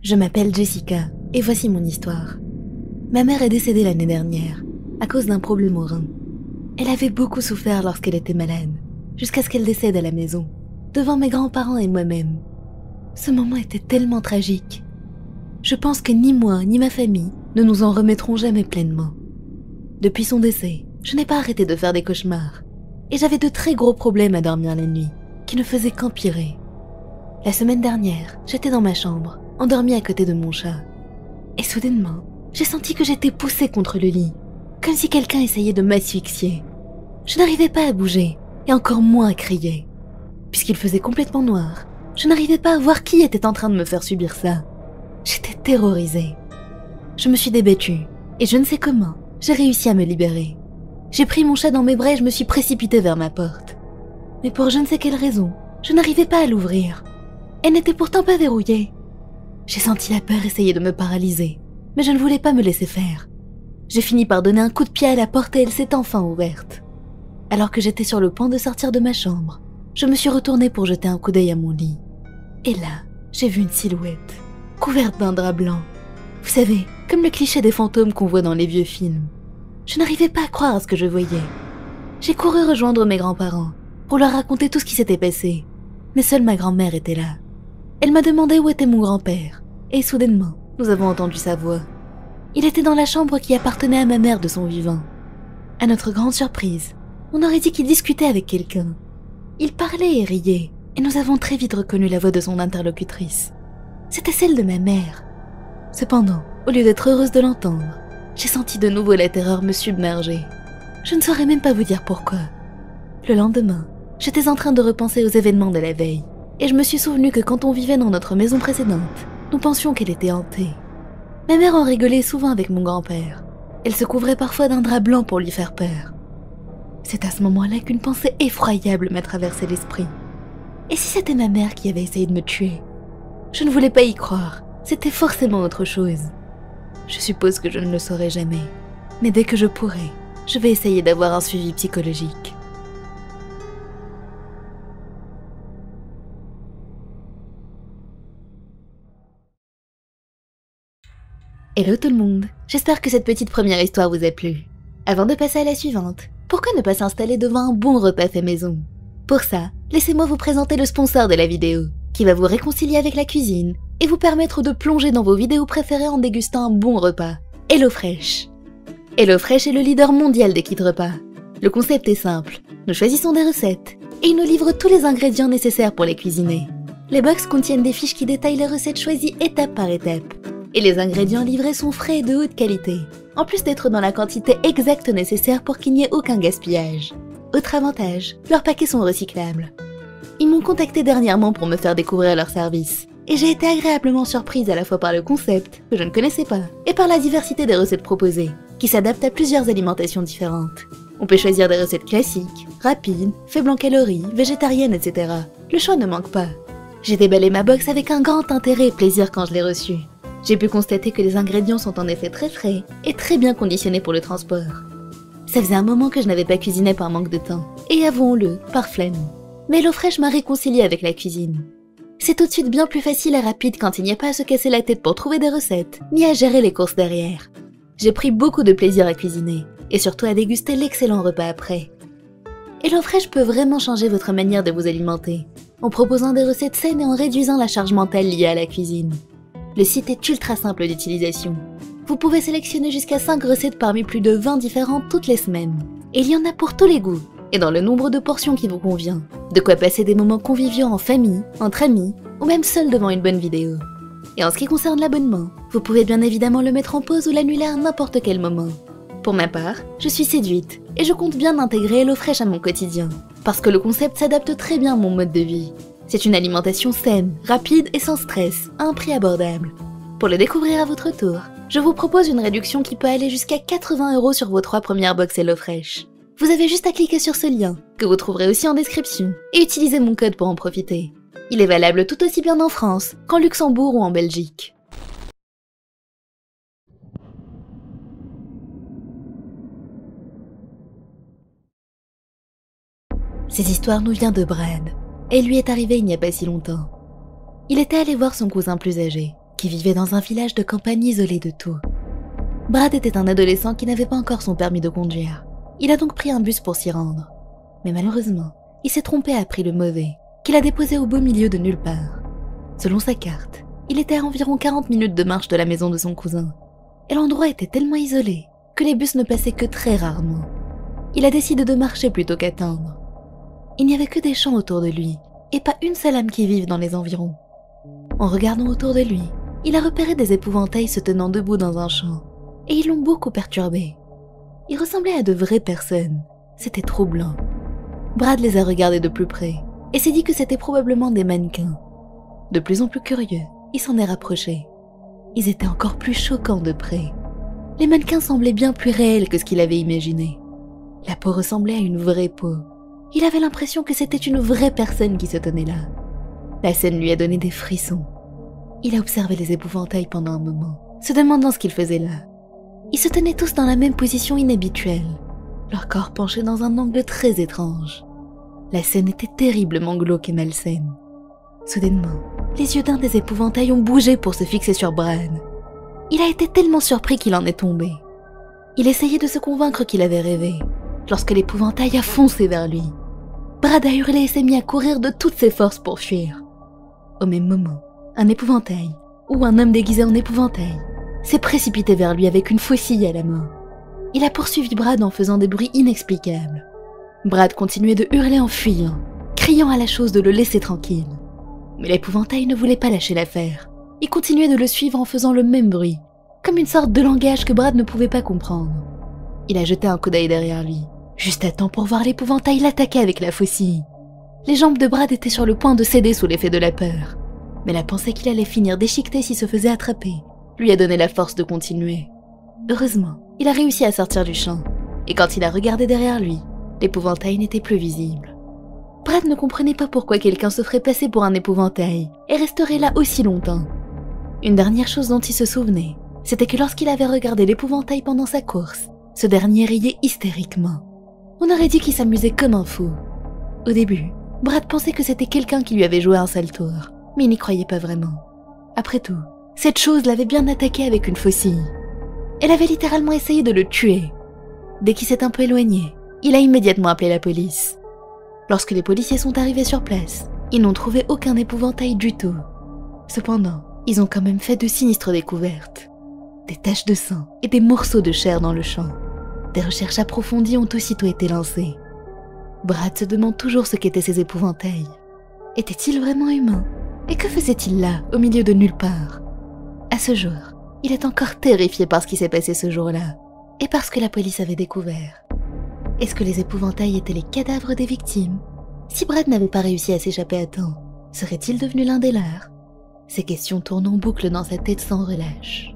Je m'appelle Jessica et voici mon histoire. Ma mère est décédée l'année dernière à cause d'un problème au rein. Elle avait beaucoup souffert lorsqu'elle était malade, jusqu'à ce qu'elle décède à la maison, devant mes grands-parents et moi-même. Ce moment était tellement tragique. Je pense que ni moi ni ma famille ne nous en remettrons jamais pleinement. Depuis son décès, je n'ai pas arrêté de faire des cauchemars, et j'avais de très gros problèmes à dormir la nuit, qui ne faisaient qu'empirer. La semaine dernière, j'étais dans ma chambre, endormie à côté de mon chat. Et soudainement, j'ai senti que j'étais poussée contre le lit, comme si quelqu'un essayait de m'asphyxier. Je n'arrivais pas à bouger, et encore moins à crier. Puisqu'il faisait complètement noir, je n'arrivais pas à voir qui était en train de me faire subir ça. J'étais terrorisée. Je me suis débattue, et je ne sais comment, j'ai réussi à me libérer. J'ai pris mon chat dans mes bras et je me suis précipitée vers ma porte. Mais pour je ne sais quelle raison, je n'arrivais pas à l'ouvrir. Elle n'était pourtant pas verrouillée. J'ai senti la peur essayer de me paralyser, mais je ne voulais pas me laisser faire. J'ai fini par donner un coup de pied à la porte et elle s'est enfin ouverte. Alors que j'étais sur le point de sortir de ma chambre, je me suis retournée pour jeter un coup d'œil à mon lit. Et là, j'ai vu une silhouette, couverte d'un drap blanc. Vous savez, comme le cliché des fantômes qu'on voit dans les vieux films. Je n'arrivais pas à croire à ce que je voyais. J'ai couru rejoindre mes grands-parents pour leur raconter tout ce qui s'était passé, mais seule ma grand-mère était là. Elle m'a demandé où était mon grand-père, et soudainement, nous avons entendu sa voix. Il était dans la chambre qui appartenait à ma mère de son vivant. À notre grande surprise, on aurait dit qu'il discutait avec quelqu'un. Il parlait et riait, et nous avons très vite reconnu la voix de son interlocutrice. C'était celle de ma mère. Cependant, au lieu d'être heureuse de l'entendre, j'ai senti de nouveau la terreur me submerger. Je ne saurais même pas vous dire pourquoi. Le lendemain, j'étais en train de repenser aux événements de la veille, et je me suis souvenu que quand on vivait dans notre maison précédente, nous pensions qu'elle était hantée. Ma mère en rigolait souvent avec mon grand-père. Elle se couvrait parfois d'un drap blanc pour lui faire peur. C'est à ce moment-là qu'une pensée effroyable m'a traversé l'esprit. Et si c'était ma mère qui avait essayé de me tuer? Je ne voulais pas y croire, c'était forcément autre chose. Je suppose que je ne le saurai jamais, mais dès que je pourrai, je vais essayer d'avoir un suivi psychologique. Hello tout le monde, j'espère que cette petite première histoire vous a plu. Avant de passer à la suivante, pourquoi ne pas s'installer devant un bon repas fait maison? Pour ça, laissez-moi vous présenter le sponsor de la vidéo, qui va vous réconcilier avec la cuisine et vous permettre de plonger dans vos vidéos préférées en dégustant un bon repas, HelloFresh. HelloFresh est le leader mondial des kits repas. Le concept est simple, nous choisissons des recettes et ils nous livrent tous les ingrédients nécessaires pour les cuisiner. Les box contiennent des fiches qui détaillent les recettes choisies étape par étape. Et les ingrédients livrés sont frais et de haute qualité, en plus d'être dans la quantité exacte nécessaire pour qu'il n'y ait aucun gaspillage. Autre avantage, leurs paquets sont recyclables. Ils m'ont contacté dernièrement pour me faire découvrir leur service, et j'ai été agréablement surprise à la fois par le concept, que je ne connaissais pas, et par la diversité des recettes proposées, qui s'adaptent à plusieurs alimentations différentes. On peut choisir des recettes classiques, rapides, faibles en calories, végétariennes, etc. Le choix ne manque pas. J'ai déballé ma box avec un grand intérêt et plaisir quand je l'ai reçue. J'ai pu constater que les ingrédients sont en effet très frais et très bien conditionnés pour le transport. Ça faisait un moment que je n'avais pas cuisiné par manque de temps, et avouons-le, par flemme. Mais HelloFresh m'a réconciliée avec la cuisine. C'est tout de suite bien plus facile et rapide quand il n'y a pas à se casser la tête pour trouver des recettes, ni à gérer les courses derrière. J'ai pris beaucoup de plaisir à cuisiner, et surtout à déguster l'excellent repas après. HelloFresh peut vraiment changer votre manière de vous alimenter, en proposant des recettes saines et en réduisant la charge mentale liée à la cuisine. Le site est ultra simple d'utilisation. Vous pouvez sélectionner jusqu'à 5 recettes parmi plus de 20 différentes toutes les semaines. Et il y en a pour tous les goûts, et dans le nombre de portions qui vous convient. De quoi passer des moments conviviaux en famille, entre amis, ou même seul devant une bonne vidéo. Et en ce qui concerne l'abonnement, vous pouvez bien évidemment le mettre en pause ou l'annuler à n'importe quel moment. Pour ma part, je suis séduite, et je compte bien intégrer HelloFresh à mon quotidien, parce que le concept s'adapte très bien à mon mode de vie. C'est une alimentation saine, rapide et sans stress, à un prix abordable. Pour le découvrir à votre tour, je vous propose une réduction qui peut aller jusqu'à 80 € sur vos 3 premières box HelloFresh. Vous avez juste à cliquer sur ce lien, que vous trouverez aussi en description, et utiliser mon code pour en profiter. Il est valable tout aussi bien en France qu'en Luxembourg ou en Belgique. Cette histoire nous vient de Brad. Elle lui est arrivée il n'y a pas si longtemps. Il était allé voir son cousin plus âgé, qui vivait dans un village de campagne isolé de tout. Brad était un adolescent qui n'avait pas encore son permis de conduire. Il a donc pris un bus pour s'y rendre. Mais malheureusement, il s'est trompé et a pris le mauvais, qu'il a déposé au beau milieu de nulle part. Selon sa carte, il était à environ 40 minutes de marche de la maison de son cousin. Et l'endroit était tellement isolé que les bus ne passaient que très rarement. Il a décidé de marcher plutôt qu'attendre. Il n'y avait que des champs autour de lui, et pas une seule âme qui vive dans les environs. En regardant autour de lui, il a repéré des épouvantails se tenant debout dans un champ, et ils l'ont beaucoup perturbé. Ils ressemblaient à de vraies personnes, c'était troublant. Brad les a regardés de plus près, et s'est dit que c'était probablement des mannequins. De plus en plus curieux, il s'en est rapproché. Ils étaient encore plus choquants de près. Les mannequins semblaient bien plus réels que ce qu'il avait imaginé. La peau ressemblait à une vraie peau. Il avait l'impression que c'était une vraie personne qui se tenait là. La scène lui a donné des frissons. Il a observé les épouvantails pendant un moment, se demandant ce qu'ils faisaient là. Ils se tenaient tous dans la même position inhabituelle, leur corps penché dans un angle très étrange. La scène était terriblement glauque et malsaine. Soudainement, les yeux d'un des épouvantails ont bougé pour se fixer sur Brad. Il a été tellement surpris qu'il en est tombé. Il essayait de se convaincre qu'il avait rêvé, lorsque l'épouvantail a foncé vers lui. Brad a hurlé et s'est mis à courir de toutes ses forces pour fuir. Au même moment, un épouvantail, ou un homme déguisé en épouvantail, s'est précipité vers lui avec une faucille à la main. Il a poursuivi Brad en faisant des bruits inexplicables. Brad continuait de hurler en fuyant, criant à la chose de le laisser tranquille. Mais l'épouvantail ne voulait pas lâcher l'affaire. Il continuait de le suivre en faisant le même bruit, comme une sorte de langage que Brad ne pouvait pas comprendre. Il a jeté un coup d'œil derrière lui, juste à temps pour voir l'épouvantail l'attaquer avec la faucille. Les jambes de Brad étaient sur le point de céder sous l'effet de la peur. Mais la pensée qu'il allait finir déchiqueté s'il se faisait attraper lui a donné la force de continuer. Heureusement, il a réussi à sortir du champ, et quand il a regardé derrière lui, l'épouvantail n'était plus visible. Brad ne comprenait pas pourquoi quelqu'un se ferait passer pour un épouvantail et resterait là aussi longtemps. Une dernière chose dont il se souvenait, c'était que lorsqu'il avait regardé l'épouvantail pendant sa course, ce dernier riait hystériquement. On aurait dit qu'il s'amusait comme un fou. Au début, Brad pensait que c'était quelqu'un qui lui avait joué un sale tour, mais il n'y croyait pas vraiment. Après tout, cette chose l'avait bien attaqué avec une faucille. Elle avait littéralement essayé de le tuer. Dès qu'il s'est un peu éloigné, il a immédiatement appelé la police. Lorsque les policiers sont arrivés sur place, ils n'ont trouvé aucun épouvantail du tout. Cependant, ils ont quand même fait de sinistres découvertes. Des taches de sang et des morceaux de chair dans le champ. Des recherches approfondies ont aussitôt été lancées. Brad se demande toujours ce qu'étaient ces épouvantails. Étaient-ils vraiment humains? Et que faisaient-ils là, au milieu de nulle part? À ce jour, il est encore terrifié par ce qui s'est passé ce jour-là, et par ce que la police avait découvert. Est-ce que les épouvantails étaient les cadavres des victimes? Si Brad n'avait pas réussi à s'échapper à temps, serait-il devenu l'un des leurs? Ces questions tournent en boucle dans sa tête sans relâche.